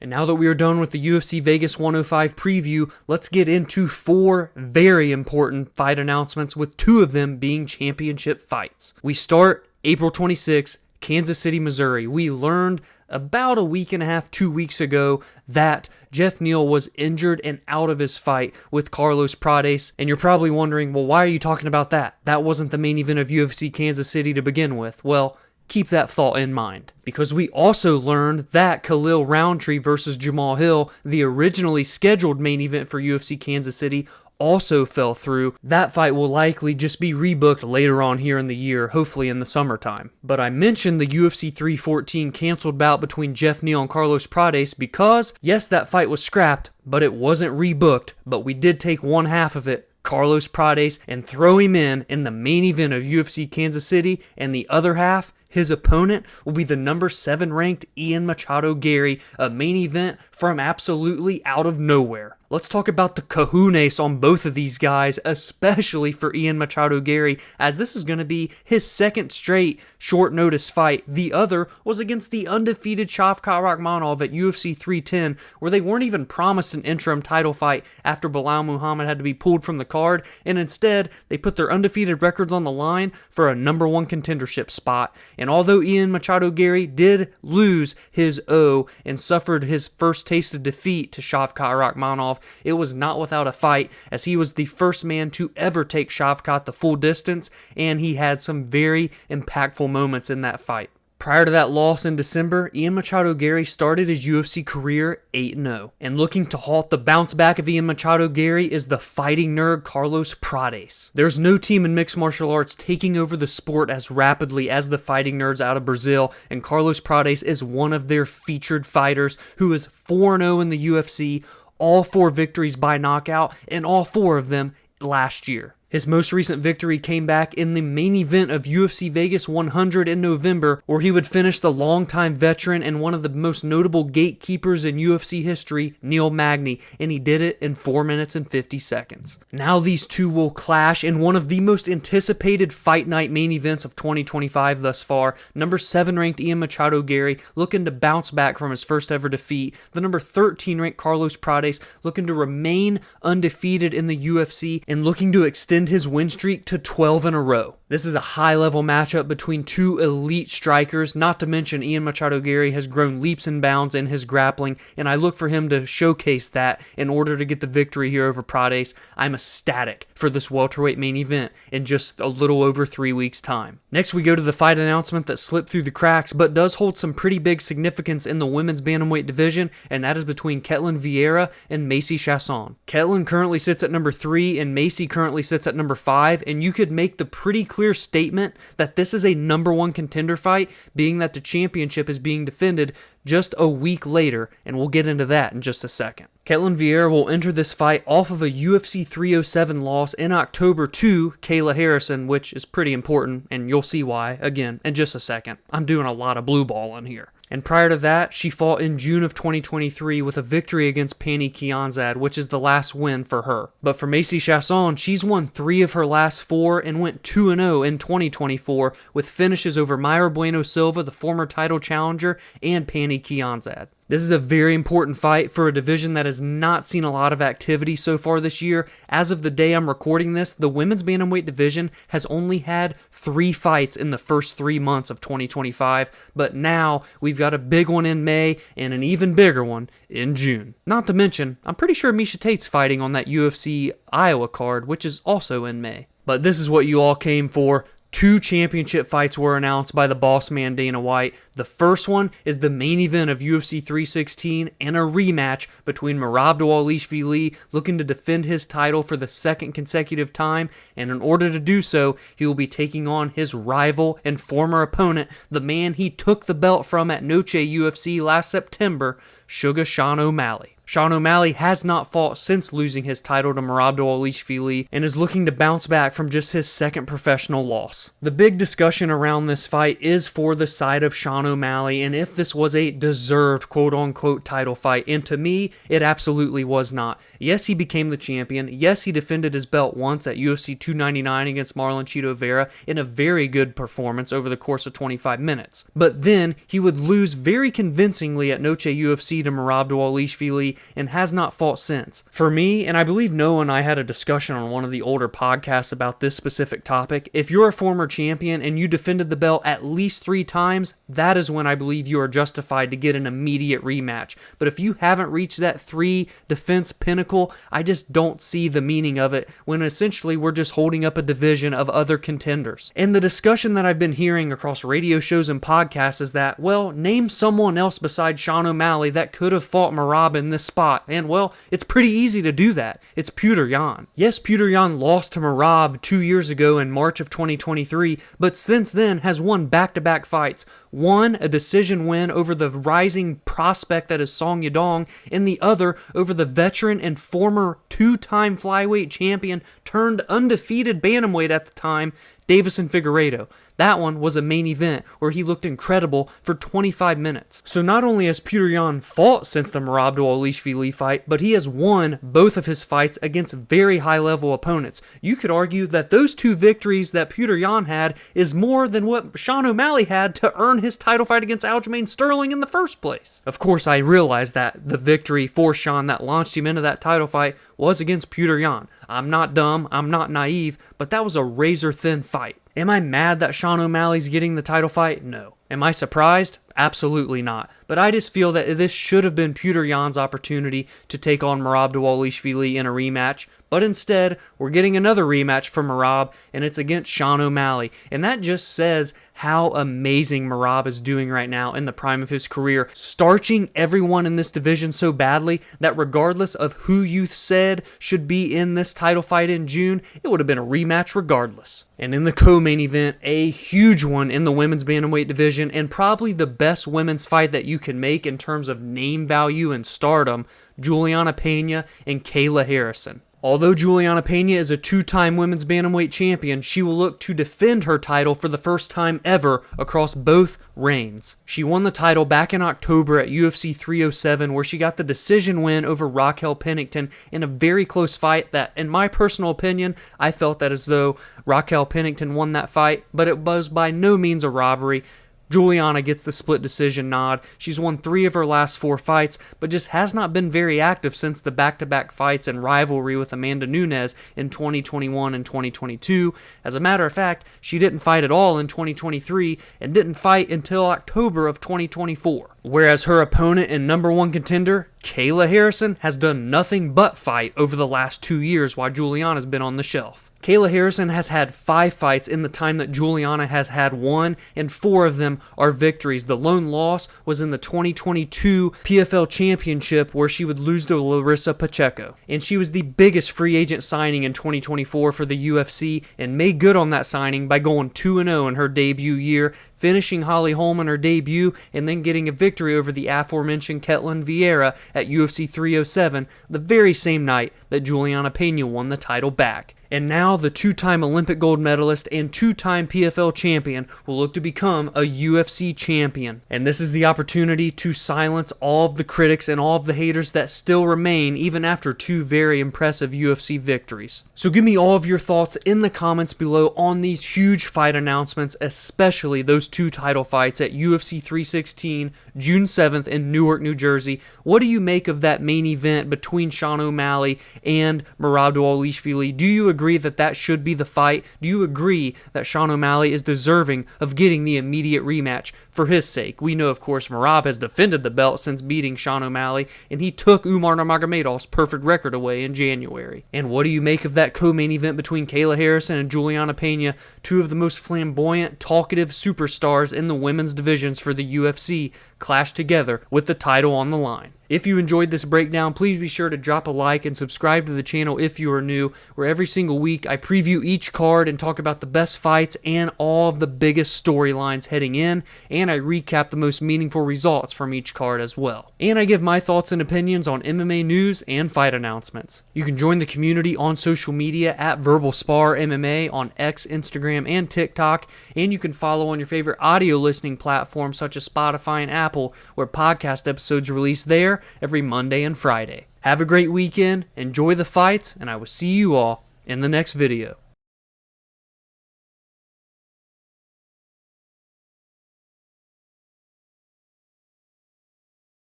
And now that we are done with the UFC Vegas 105 preview, let's get into 4 very important fight announcements, with 2 of them being championship fights. We start April 26th, Kansas City, Missouri. We learned about a week and a half, 2 weeks ago, that Jeff Neal was injured and out of his fight with Carlos Prates. And you're probably wondering, well, why are you talking about that? That wasn't the main event of UFC Kansas City to begin with. Well, keep that thought in mind, because we also learned that Khalil Roundtree versus Jamal Hill, the originally scheduled main event for UFC Kansas City, also fell through. That fight will likely just be rebooked later on here in the year, hopefully in the summertime. But I mentioned the UFC 314 canceled bout between Jeff Neal and Carlos Prates because, yes, that fight was scrapped, but it wasn't rebooked, but we did take one half of it, Carlos Prates, and throw him in the main event of UFC Kansas City, and the other half, his opponent, will be the number 7 ranked Ian Machado Garry, a main event from absolutely out of nowhere. Let's talk about the kahunas on both of these guys, especially for Ian Machado Garry, as this is going to be his second straight short notice fight. The other was against the undefeated Shavkat Rakhmonov at UFC 310, where they weren't even promised an interim title fight after Belal Muhammad had to be pulled from the card, and instead they put their undefeated records on the line for a number 1 contendership spot. And although Ian Machado Garry did lose his O and suffered his first taste of defeat to Shavkat Rakhmonov, it was not without a fight, as he was the first man to ever take Shavkat the full distance, and he had some very impactful moments in that fight. Prior to that loss in December, Ian Machado Garry started his UFC career 8-0. And looking to halt the bounce back of Ian Machado Garry is the fighting nerd Carlos Prates. There's no team in mixed martial arts taking over the sport as rapidly as the fighting nerds out of Brazil, and Carlos Prates is one of their featured fighters who is 4-0 in the UFC, all 4 victories by knockout, and all 4 of them last year. His most recent victory came back in the main event of UFC Vegas 100 in November, where he would finish the longtime veteran and one of the most notable gatekeepers in UFC history, Neil Magny, and he did it in 4 minutes and 50 seconds. Now these two will clash in one of the most anticipated fight night main events of 2025 thus far. Number 7 ranked Ian Machado Garry looking to bounce back from his first ever defeat. The number 13 ranked Carlos Prates looking to remain undefeated in the UFC and looking to extend his win streak to 12 in a row. This is a high-level matchup between 2 elite strikers, not to mention Ian Machado Garry has grown leaps and bounds in his grappling, and I look for him to showcase that in order to get the victory here over Prates. I'm ecstatic for this welterweight main event in just a little over 3 weeks' time. Next, we go to the fight announcement that slipped through the cracks, but does hold some pretty big significance in the women's bantamweight division, and that is between Ketlen Vieira and Macy Chiasson. Ketlen currently sits at number 3, and Macy currently sits at number 5, and you could make the pretty clear statement that this is a number 1 contender fight, being that the championship is being defended just a week later, and we'll get into that in just a second. Ketlen Vieira will enter this fight off of a UFC 307 loss in October to Kayla Harrison, which is pretty important, and you'll see why, again, in just a second. I'm doing a lot of blue ball in here. And prior to that, she fought in June of 2023 with a victory against Pannie Kianzad, which is the last win for her. But for Macy Chiasson, she's won 3 of her last 4 and went 2-0 in 2024 with finishes over Mayra Bueno Silva, the former title challenger, and Pannie Kianzad. This is a very important fight for a division that has not seen a lot of activity so far this year. As of the day I'm recording this, the women's bantamweight division has only had 3 fights in the first 3 months of 2025, but now we've got a big one in May and an even bigger one in June. Not to mention, I'm pretty sure Miesha Tate's fighting on that UFC Iowa card, which is also in May. But this is what you all came for. 2 championship fights were announced by the boss man Dana White. The first one is the main event of UFC 316 and a rematch between Merab Dvalishvili looking to defend his title for the 2nd consecutive time, and in order to do so, he will be taking on his rival and former opponent, the man he took the belt from at Noche UFC last September, Sugar Sean O'Malley. Sean O'Malley has not fought since losing his title to Merab Dvalishvili and is looking to bounce back from just his 2nd professional loss. The big discussion around this fight is for the side of Sean O'Malley and if this was a deserved quote-unquote title fight, and to me, it absolutely was not. Yes, he became the champion. Yes, he defended his belt once at UFC 299 against Marlon Chito Vera in a very good performance over the course of 25 minutes. But then, he would lose very convincingly at Noche UFC UFC to Merab Dvalishvili and has not fought since. For me, and I believe Noah and I had a discussion on one of the older podcasts about this specific topic, if you're a former champion and you defended the belt at least 3 times, that is when I believe you are justified to get an immediate rematch. But if you haven't reached that 3 defense pinnacle, I just don't see the meaning of it when essentially we're just holding up a division of other contenders. And the discussion that I've been hearing across radio shows and podcasts is that, well, name someone else besides Sean O'Malley that could have fought Merab in this spot. And well, it's pretty easy to do that. It's Petr Yan. Yes, Petr Yan lost to Merab 2 years ago in March of 2023, but since then has won back-to-back fights. One, a decision win over the rising prospect that is Song Yadong, and the other over the veteran and former 2-time flyweight champion turned undefeated bantamweight at the time, Deiveson Figueiredo. That one was a main event where he looked incredible for 25 minutes. So not only has Petr Yan fought since the Merab Dvalishvili fight, but he has won both of his fights against very high-level opponents. You could argue that those 2 victories that Petr Yan had is more than what Sean O'Malley had to earn his title fight against Aljamain Sterling in the first place. Of course, I realize that the victory for Sean that launched him into that title fight was against Petr Yan. I'm not dumb, I'm not naive, but that was a razor-thin fight. Am I mad that Sean O'Malley's getting the title fight? No. Am I surprised? Absolutely not. But I just feel that this should have been Petr Yan's opportunity to take on Merab Dvalishvili in a rematch. But instead, we're getting another rematch for Merab, and it's against Sean O'Malley. And that just says how amazing Merab is doing right now in the prime of his career, starching everyone in this division so badly that regardless of who you said should be in this title fight in June, it would have been a rematch regardless. And in the co-main event, a huge one in the women's bantamweight division, and probably the best women's fight that you can make in terms of name value and stardom, Julianna Pena and Kayla Harrison. Although Julianna Pena is a 2-time women's bantamweight champion, she will look to defend her title for the first time ever across both reigns. She won the title back in October at UFC 307, where she got the decision win over Raquel Pennington in a very close fight that, in my personal opinion, I felt that as though Raquel Pennington won that fight, but it was by no means a robbery. Julianna gets the split decision nod. She's won 3 of her last 4 fights, but just has not been very active since the back-to-back fights and rivalry with Amanda Nunes in 2021 and 2022. As a matter of fact, she didn't fight at all in 2023 and didn't fight until October of 2024. Whereas her opponent and number 1 contender, Kayla Harrison, has done nothing but fight over the last 2 years while Julianna's been on the shelf. Kayla Harrison has had 5 fights in the time that Julianna has had 1, and 4 of them are victories. The lone loss was in the 2022 PFL Championship, where she would lose to Larissa Pacheco. And she was the biggest free agent signing in 2024 for the UFC, and made good on that signing by going 2-0 in her debut year, finishing Holly Holm in her debut, and then getting a victory over the aforementioned Ketlen Vieira at UFC 307, the very same night that Julianna Pena won the title back. And now the 2-time Olympic gold medalist and 2-time PFL champion will look to become a UFC champion. And this is the opportunity to silence all of the critics and all of the haters that still remain even after 2 very impressive UFC victories. So give me all of your thoughts in the comments below on these huge fight announcements, especially those 2 title fights at UFC 316, June 7th in Newark, New Jersey. What do you make of that main event between Sean O'Malley and Merab Dvalishvili? Do you agree that that should be the fight? Do you agree that Sean O'Malley is deserving of getting the immediate rematch for his sake? We know, of course, Merab has defended the belt since beating Sean O'Malley, and he took Umar Nurmagomedov's perfect record away in January. And what do you make of that co-main event between Kayla Harrison and Julianna Pena, 2 of the most flamboyant, talkative superstars in the women's divisions for the UFC, clash together with the title on the line? If you enjoyed this breakdown, please be sure to drop a like and subscribe to the channel if you are new, where every single week I preview each card and talk about the best fights and all of the biggest storylines heading in, and I recap the most meaningful results from each card as well. And I give my thoughts and opinions on MMA news and fight announcements. You can join the community on social media at Verbal Spar MMA on X, Instagram, and TikTok, and you can follow on your favorite audio listening platforms such as Spotify and Apple, where podcast episodes release there every Monday and Friday. Have a great weekend, enjoy the fights, and I will see you all in the next video.